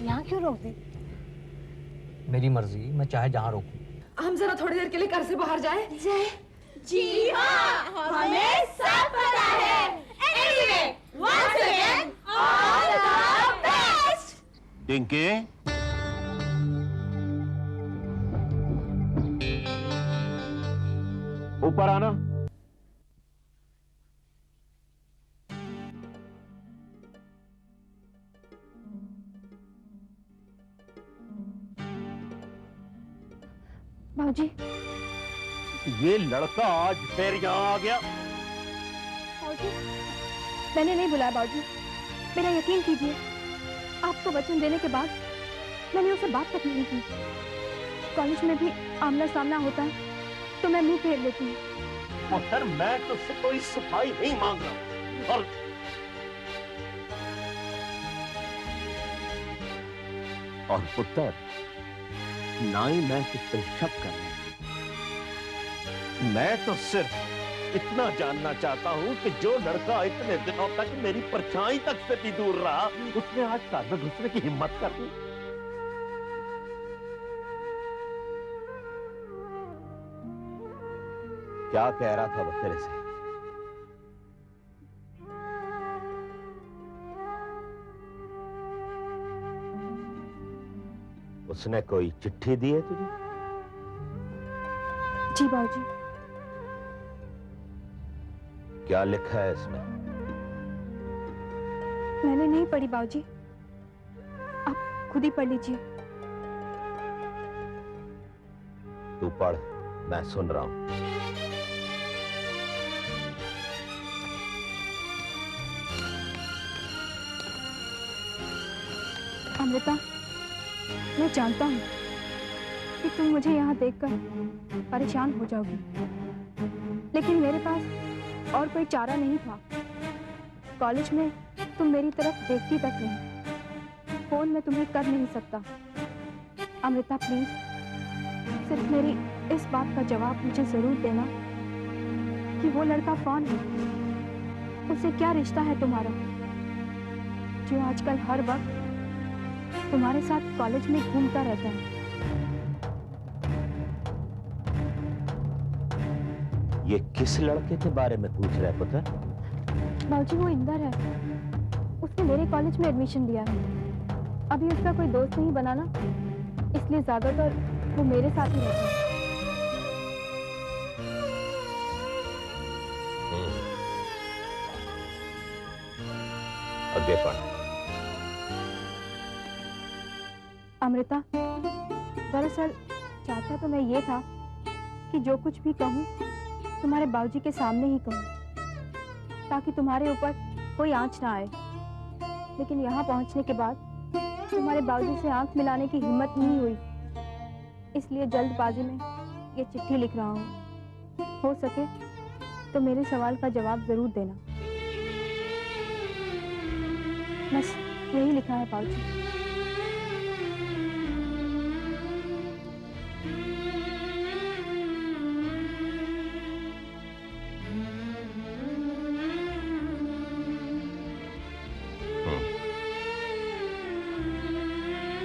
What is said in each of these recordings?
यहाँ क्यों रोक दी? मेरी मर्जी, मैं चाहे जहाँ रोकूं। हम जरा थोड़ी देर के लिए घर से बाहर जाए। जी हाँ, हमें सब पता है। Anyway, once again, all the best. टिंकी, ऊपर आना। बाबूजी, ये लड़का आज फिर यहाँ आ गया। बाबूजी, मैंने नहीं बुलाया बाबूजी, मेरा यकीन कीजिए। आपको वचन देने के बाद मैंने उसे बात तक नहीं की। कॉलेज में भी आमना सामना होता है तो मैं मुंह फेर लेती हूँ। और सर, मैं तुझसे कोई सफाई नहीं मांग रहा और पुत्र, ना ही मैं तुझ पे शक कर रहा हूं। मैं तो सिर्फ इतना जानना चाहता हूं कि जो लड़का इतने दिनों तक मेरी परछाई तक से भी दूर रहा, उसने आज कार में घुसने की हिम्मत कर दी। क्या कह रहा था वो तेरे से? उसने कोई चिट्ठी दी है तुझे? जी बाबूजी। क्या लिखा है इसमें? मैंने नहीं पढ़ी बाबूजी, आप खुद ही पढ़ लीजिए। तू पढ़, मैं सुन रहा हूं। अमृता, मैं जानता हूँ कि तुम मुझे यहाँ देखकर परेशान हो जाओगी, लेकिन मेरे पास और कोई चारा नहीं था। कॉलेज में तुम मेरी तरफ देखती तक नहीं, फोन में तुम्हें कर नहीं सकता। अमृता प्लीज, सिर्फ मेरी इस बात का जवाब मुझे जरूर देना कि वो लड़का कौन है, उससे क्या रिश्ता है तुम्हारा, जो आजकल हर वक्त तुम्हारे साथ कॉलेज में घूमता रहता है। ये किस लड़के के बारे में पूछ रहा है पुत्र? बाबूजी, वो इंदर है, उसने मेरे कॉलेज में एडमिशन लिया है। अभी उसका कोई दोस्त नहीं बनाना, इसलिए ज्यादातर वो मेरे साथ ही रहता है। आगे पढ़। अमृता, दरअसल चाहता तो मैं ये था कि जो कुछ भी कहूँ तुम्हारे बाबूजी के सामने ही कहूँ, ताकि तुम्हारे ऊपर कोई आंच ना आए। लेकिन यहाँ पहुँचने के बाद तुम्हारे बाबूजी से आंख मिलाने की हिम्मत नहीं हुई, इसलिए जल्दबाजी में ये चिट्ठी लिख रहा हूँ। हो सके तो मेरे सवाल का जवाब जरूर देना। बस यही लिखा है बाबूजी।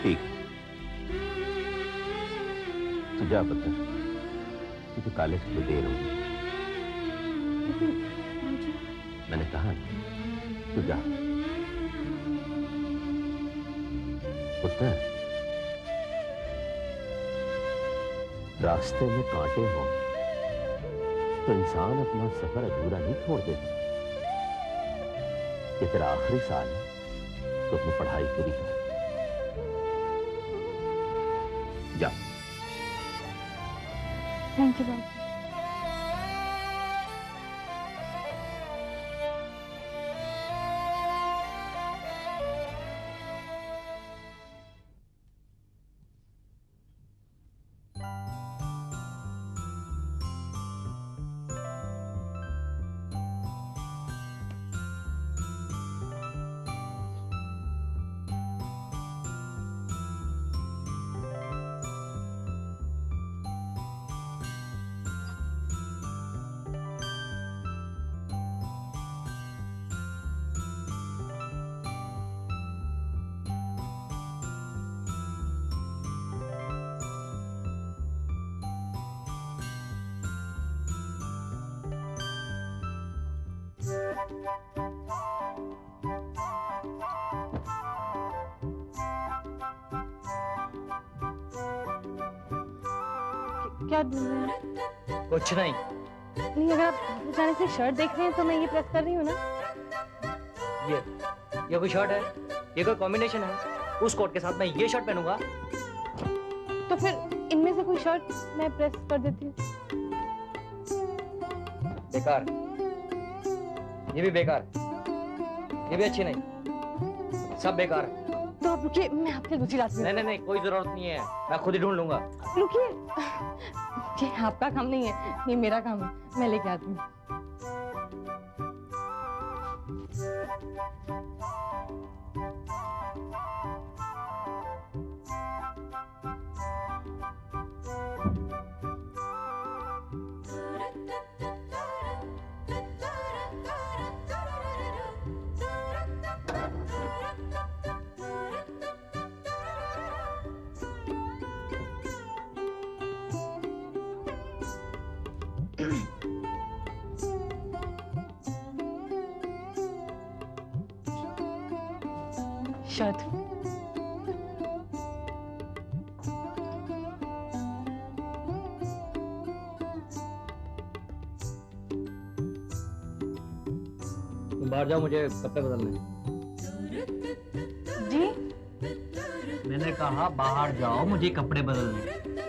ठीक, तू जा पुत्र, तुझे कॉलेज में देर होगी। मैंने कहा तू जा पुत्र। रास्ते में कांटे हों तो इंसान अपना सफर अधूरा नहीं छोड़ देता। ये तेरा आखिरी साल है तो अपनी पढ़ाई पूरी कर। जा। थैंक यू बाबू। क्या ढूंढ रहे हैं? कुछ नहीं। नहीं, अगर आप अचानक से शर्ट देख रहे हैं तो मैं ये प्रेस कर रही हूँ ना। ये कोई शर्ट है? ये कोई कॉम्बिनेशन है? उस कोट के साथ मैं ये शर्ट पहनूंगा? तो फिर इनमें से कोई शर्ट मैं प्रेस कर देती हूँ। बेकार। ये भी बेकार। ये भी अच्छी नहीं। सब बेकार। तो आप रुकिए, मैं आपके लिए दूसरी लाती हूँ। नहीं, कोई जरूरत नहीं है, मैं खुद ही ढूंढ लूंगा। रुकिए, ये आपका काम नहीं है, ये मेरा काम है, मैं लेके आती हूँ। शर्ट। तुम बाहर जाओ, मुझे कपड़े बदलने। जी? मैंने कहा बाहर जाओ, मुझे कपड़े बदलने।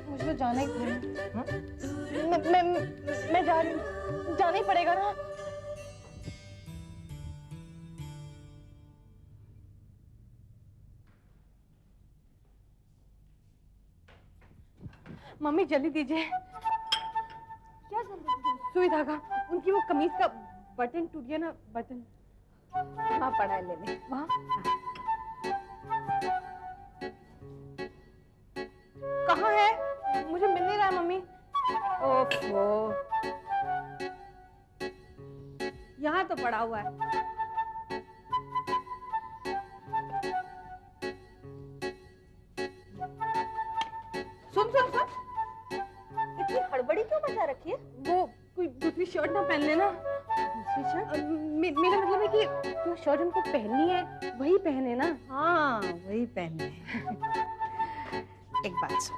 मुझे तो जाना ही पड़ेगा। मैं जा रही हूँ, जाना ही पड़ेगा ना। मम्मी जल्दी दीजिए। क्या जल्दी? सुई धागा, उनकी वो कमीज का बटन टूट गया ना, बटन। हाँ, पड़ा है, ले ले। वहाँ कहाँ है? मुझे मिल नहीं रहा है मम्मी। ओफो, यहाँ तो पड़ा हुआ है। सुन सुन सुन, इतनी हड़बड़ी क्यों मचा रखी है? वो कोई दूसरी शर्ट ना पहन लेना। दूसरी शर्ट? मेरा मतलब है कि जो शर्ट उनको पहननी है वही पहने ना। हाँ, वही पहनना है। एक बात सुन,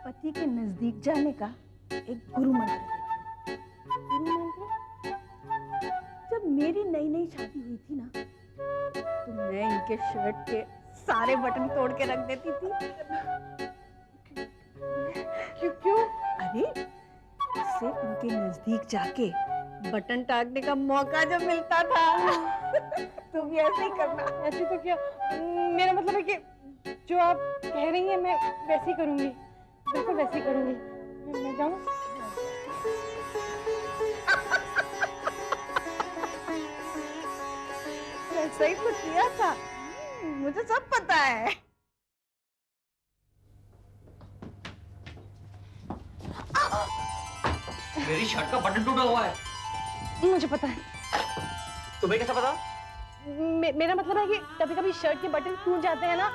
पति के नजदीक जाने का एक गुरु मंत्र देती हूँ। गुरु मंत्र? जब मेरी नई नई शादी हुई थी ना, तो मैं इनके शर्ट के सारे बटन तोड़ के रख देती थी। क्यों? अरे, इससे उनके नजदीक जाके बटन टांगने का मौका जब मिलता था। तुम भी ऐसे ही करना। ऐसे तो क्या, मेरा मतलब है कि जो आप कह रही हैं मैं वैसे ही करूंगी, बिल्कुल वैसे ही करूंगी। मैं जाऊं? ऐसा ही तो किया था, मुझे सब पता है। मेरी शर्ट का बटन टूटा हुआ है। मुझे पता है। तुम्हें कैसा पता? मेरा मतलब है कि कभी कभी शर्ट के बटन टूट जाते हैं ना।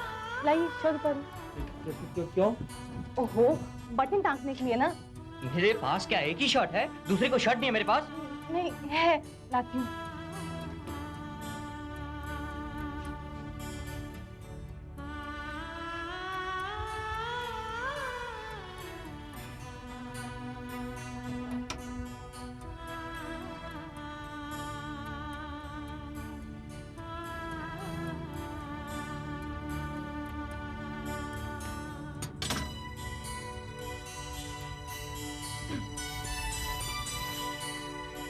लाइए शर्ट पर। क्यों? ओहो, बटन टांगने के लिए ना। मेरे पास क्या एक ही शर्ट है? दूसरी कोई शर्ट नहीं है मेरे पास? नहीं है, लाती हूँ।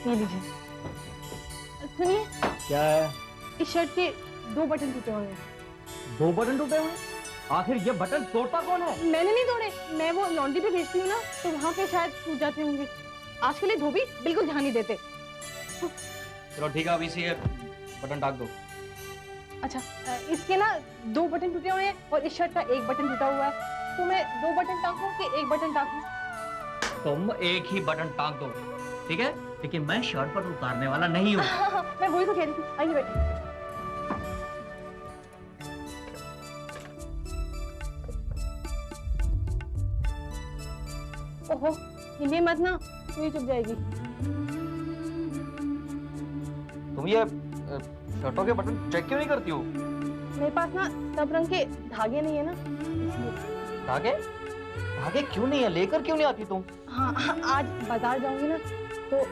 ये लीजिए। सुनिए, क्या है? इस शर्ट के 2 बटन टूटे हुए हैं। 2 बटन टूटे हुए? आखिर ये बटन तोड़ता कौन है? मैंने नहीं तोड़े, मैं वो लॉन्ड्री पे भेजती हूँ ना, तो वहाँ पे शायद टूट जाते होंगे। आज के लिए धोबी बिल्कुल ध्यान नहीं देते। चलो ठीक है, अभी से ये बटन टाक दो। अच्छा, इसके ना 2 बटन टूटे हुए हैं और इस शर्ट का 1 बटन टूटा हुआ है। तो मैं 2 बटन टाकूं कि 1 बटन टाकूं? तुम एक ही बटन टाक दो, ठीक है? लेकिन मैं शर्ट पर उतारने वाला नहीं हूँ। मैं वही तो कह रही थी। आइए बैठिए। ओहो, हिलिए मत ना, सुई चुभ जाएगी। तुम ये शर्टों के बटन चेक क्यों नहीं करती हो? मेरे पास ना सब रंग के धागे नहीं है ना, इसलिए। धागे? धागे क्यों नहीं है? लेकर क्यों नहीं आती तुम? हाँ, आज बाजार जाऊंगी ना तो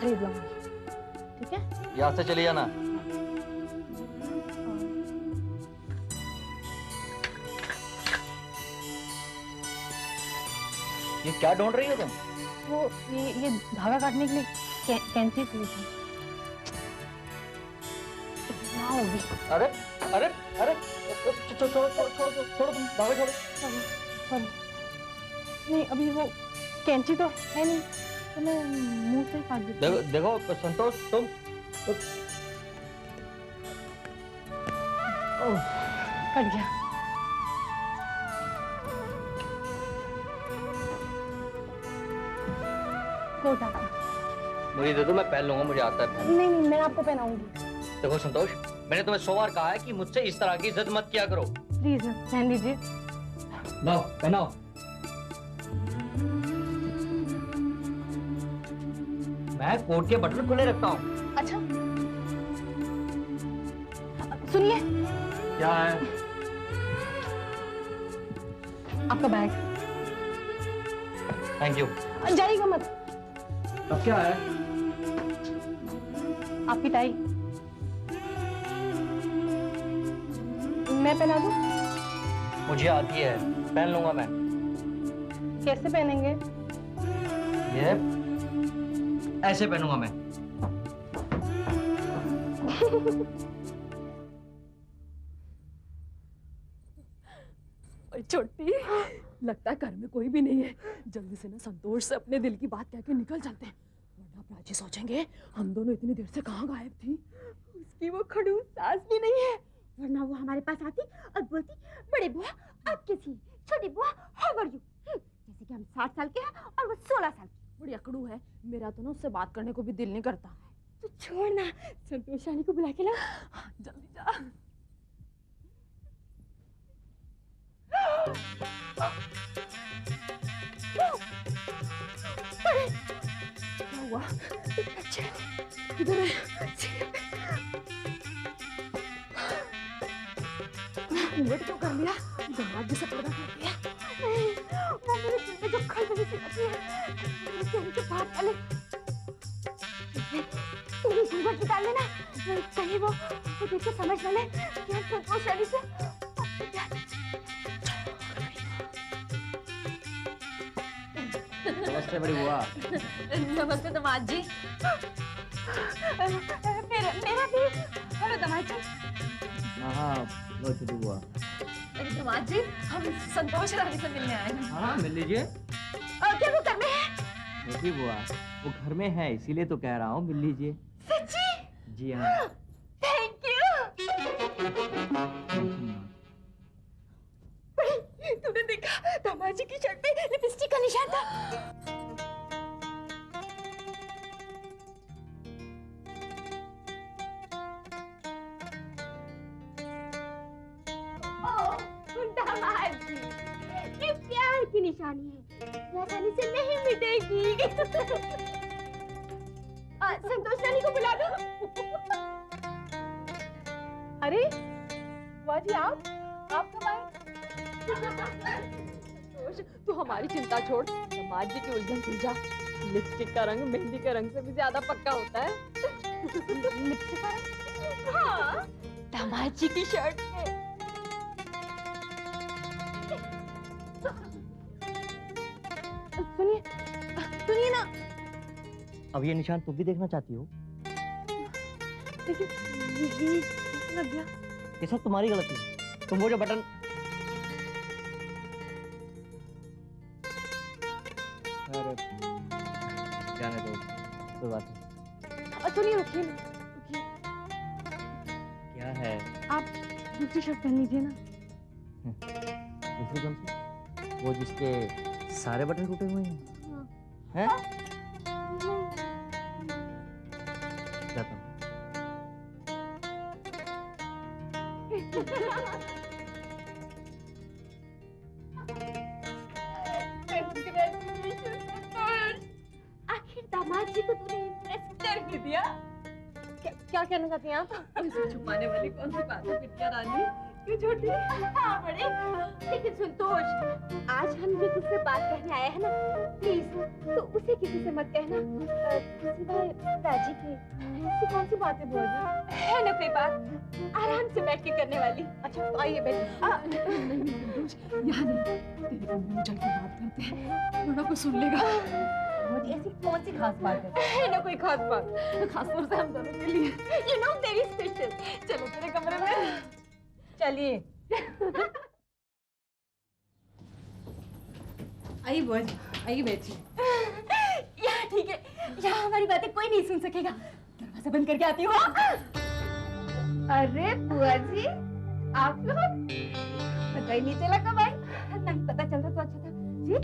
खरीद लाऊंगी, ठीक है? यहाँ से चली जाना। ये क्या ढूंढ रही हो तुम? वो ये धागा काटने के लिए कैंची चाहिए थी। ना होगी। अरे अरे अरे छोड़ो छोड़ो छोड़ो छोड़ो तुम धागे छोड़ो। सॉरी। नहीं, अभी वो कैंची तो है नहीं, तो मैं मुंह से काट देती हूँ। देखो संतोष, तुम कट गया। कोट आपका। मुझे दे दो, मैं पहन लूंगा, मुझे आता है पहनना। नहीं नहीं, मैं आपको पहनाऊंगी। देखो संतोष, मैंने तुम्हें 100 बार कहा है कि मुझसे इस तरह की जिद मत किया करो। प्लीज पहन लीजिए। लाओ पहनाओ। मैं कोट के बटन खुले रखता हूँ। अच्छा, सुनिए। क्या है? आपका बैग। Thank you. जाइएगा मत। अब क्या है? आपकी टाई। मैं पहना दूं? मुझे आती है, पहन लूंगा मैं। कैसे पहनेंगे? ये ऐसे पहनूंगा मैं। छोटी, लगता है घर में कोई भी नहीं है। जल्दी से ना संतोष से अपने दिल की बात कह के निकल चलते हैं, वरना प्राची सोचेंगे हम दोनों इतनी देर से कहाँ गायब थी। उसकी वो खड़ूस सास भी नहीं है, वरना वो हमारे पास आती और बोलती, बड़े बुआ आप कैसी, छोटी बुआ हाउ आर यू, जैसे कि हम 60 साल के हैं और वो 16 साल की। बड़ी अकड़ू है, मेरा तो ना उससे बात करने को भी दिल नहीं करता। तो छोड़ ना, संतोष रानी को बुला के ला। जल्दी जा। क्या हुआ? अच्छा, इधर वेट तो कर लिया, दामाद जी से पर्दा कर दिया। वो मेरे दिल में जो खलबली सी मची है, मेरे दिल से बाहर निकाले। तू भी घूंघट निकाल लेना, कहीं वो देख के समझ ना ले कि हम संतोष रानी से नमस्ते बड़ी बुआ। नमस्ते दामाद जी। मेरा भी। हेलो दामाद जी। हाँ लो छोटी बुआ। दामाद जी, हम संतोष रानी से मिलने आए हैं। हाँ मिल लीजिए। क्या वो घर में है? छोटी बुआ वो घर में है, इसीलिए तो कह रहा हूँ मिल लीजिए। सच्ची? जी हाँ। Thank you. तूने देखा दामाद जी की शर्ट पे लिपस्टिक का निशान था। दामाद जी, ये प्यार की निशानी है, ये आसानी से नहीं मिटेगी। संतोष रानी को बुला दो। अरे बुआ जी, आप कब आए? तू हमारी चिंता छोड़, दामाद जी की उलझन सुलझा। लिपस्टिक का रंग मेहंदी के रंग से भी ज्यादा पक्का होता है। लिपस्टिक का रंग? हाँ, दामाद जी की शर्ट पे। सुनिए, सुनिए ना। अब ये निशान तुम भी देखना चाहती हो? देखिए, ये लग गया। ये सब तुम्हारी गलती है। तुम वो जो बटन अरे जाने दो, कोई बात नहीं। सुनिए, रुकिए ना, रुकिए। क्या है? आप दूसरी शर्ट पहन लीजिए ना। दूसरी कौन सी? वो जिसके सारे बटन टूटे हुए हैं? हैं? जाता हूँ। आखिर दामाद जी को तूने इम्प्रेस कर ही दिया। क्या कहना चाहती हैं आप? इसे छुपाने वाली कौन सी बात है बिटिया रानी? क्यों छोटी? हाँ बड़े, लेकिन संतोष, आज हम जो तुझसे बात कहने आए हैं ना, प्लीज तो उसे किसी से मत कहना, सिवाय राजी के। ऐसी कौन सी बात है बुआ जी? है ना कोई बात, आराम से बैठ के करने वाली। अच्छा तो आइए बैठिए। नहीं संतोष, यहाँ नहीं, तेरे कमरे में चल के बात करते हैं, वरना कोई सुन लेगा। बहुत ऐसी कौन सी खास बात है ना कोई खास बात, खासतौर से हम दोनों के लिए। You know very special. चलो तेरे कमरे में। चलिए। आइए बुआ जी, आइए बैठिए। यहाँ ठीक है, यहाँ हमारी बातें कोई नहीं सुन सकेगा। दरवाजा बंद करके आती हूँ। अरे बुआ जी, आप लोग पता ही नहीं चला कब आए? नहीं पता चलता तो अच्छा था जी।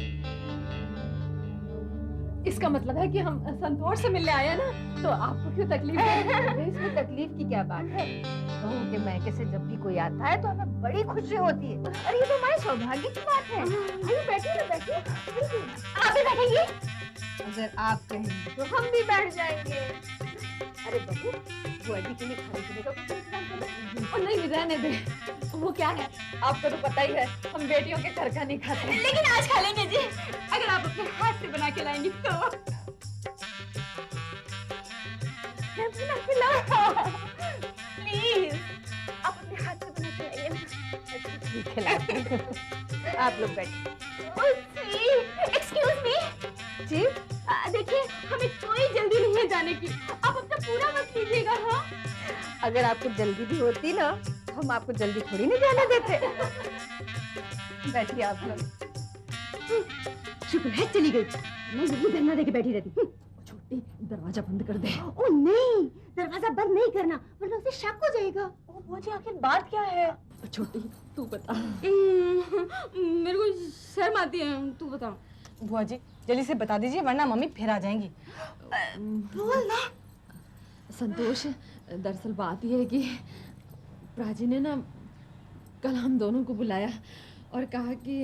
इसका मतलब है कि हम संतोष से मिलने आए हैं ना, तो आपको क्यों तकलीफ है? इसमें तकलीफ की क्या बात है? बहू के मैके से जब भी कोई आता है तो हमें बड़ी खुशी होती है। अरे ये तो हमारे सौभाग्य की बात है। आइए बैठिए ना, बैठिए। आप भी बैठेंगी? अगर आप कहेंगे तो हम भी बैठ जाएंगे। अरे बहू, बुआ जी के लिए खाने पीने का कुछ इंतजाम करो। और नहीं, रहने दे। वो क्या है, आपको तो पता ही है, हम बेटियों के घर का नहीं खाते। लेकिन आज खा लेंगे जी, अगर आप अपने हाथ से बना के लाएंगी तो। प्लीज, आप अपने हाथ से बना के लाइए ना। ठीक है, आप लोग बैठिए। एक्सक्यूज मी जी, देखिए हमें कोई जल्दी नहीं है जाने की, आप अपना पूरा वक्त लीजिएगा। हाँ, अगर आपको जल्दी भी होती ना, हम आपको जल्दी थोड़ी नहीं जाने देते। बैठिए आप लोग। शुक्र है चली गई, मैं यही धरना देके बैठी रहती। छोटी, दरवाजा बंद कर दे। ओ नहीं, दरवाजा बंद नहीं करना, वरना उसे शक हो जाएगा। ओ बुआ जी, आखिर बात क्या है? छोटी, तू बता। मेरे को शर्म आती है, तू बता। बुआ जी जल्दी से बता दीजिए, वरना मम्मी फिर आ जाएंगी। बोल ना। संतोष, दरअसल बात यह है कि प्राची ने ना कल हम दोनों को बुलाया और कहा कि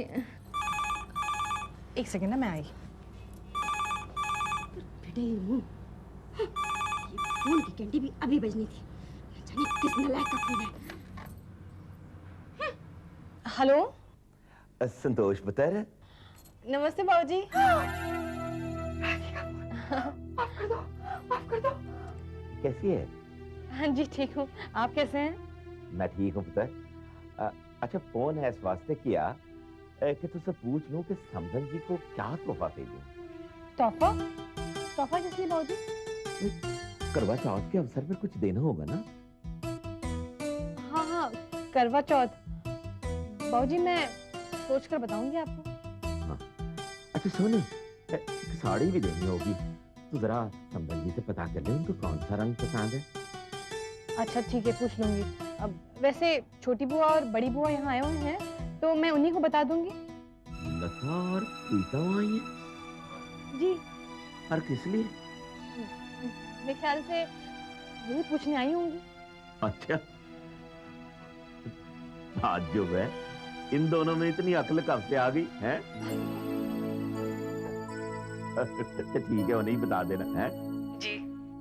एक सेकंड ना, मैं आई। ये फोन की घंटी भी अभी बजनी थी, जाने किस नालायक का फोन है। हेलो, संतोष बता रहे? नमस्ते बाबूजी। माफ कर दो, माफ कर दो। कैसी है? हाँ जी ठीक हूँ, आप कैसे हैं? मैं ठीक हूँ पुत्र। अच्छा, फोन है इस वास्ते किया कि तुझसे पूछ लूं कि समधन जी को क्या तोहफा भेजूं। तोहफा? तोहफा किस लिए बाबूजी? करवा चौथ के अवसर पर कुछ देना होगा ना? हाँ हाँ, करवा चौथ। बाबूजी मैं सोच कर बताऊंगी आपको। अच्छा सुन, एक साड़ी भी देनी होगी, तो जरा समधन जी से पता कर ले उनको कौन सा रंग पसंद है। अच्छा ठीक है, पूछ लूंगी। अब वैसे छोटी बुआ और बड़ी बुआ यहाँ आए हुए हैं, तो मैं उन्हीं को बता दूंगी। लता और प्रीतम आई है? जी, और किस लिए? मेरे ख्याल से यही पूछने आई होंगी। अच्छा, आज जो है इन दोनों में इतनी अक्ल कब से आ गई है? अच्छा ठीक है, उन्हें बता देना है जी।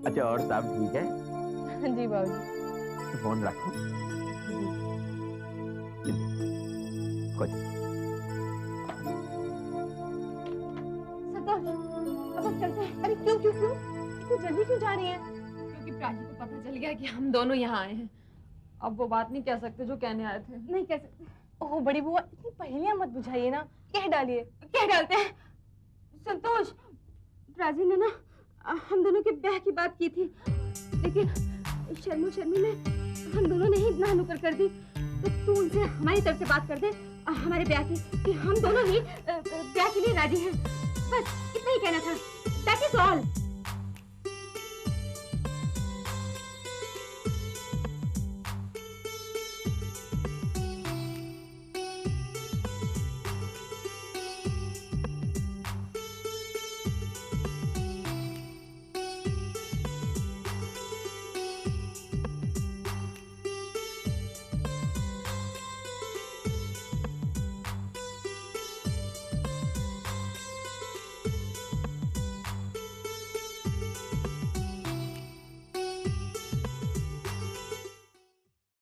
अच्छा, और सब ठीक है? जी बाबूजी। तो फोन रखो। खुद संतोष, अब चलते हैं। अरे क्यों क्यों क्यों इतनी जल्दी क्यों जा रही हैं? क्योंकि प्राची को पता चल गया कि हम दोनों यहाँ आए हैं। अब वो बात नहीं कह सकते जो कहने आए थे। नहीं कह सकते। ओह बड़ी बुआ, इतनी पहेलियां मत बुझाइए ना, कह डालिए। क्या डालते हैं? संतोष, राजी ने ना हम दोनों के ब्याह की बात की थी, लेकिन शर्मो शर्मी में हम दोनों ने ही ना नुकर कर दी। तो तू उनसे हमारी तरफ से बात कर दे, हमारे ब्याह की, कि हम दोनों ही ब्याह के लिए राजी हैं। बस इतना ही कहना था। That is all.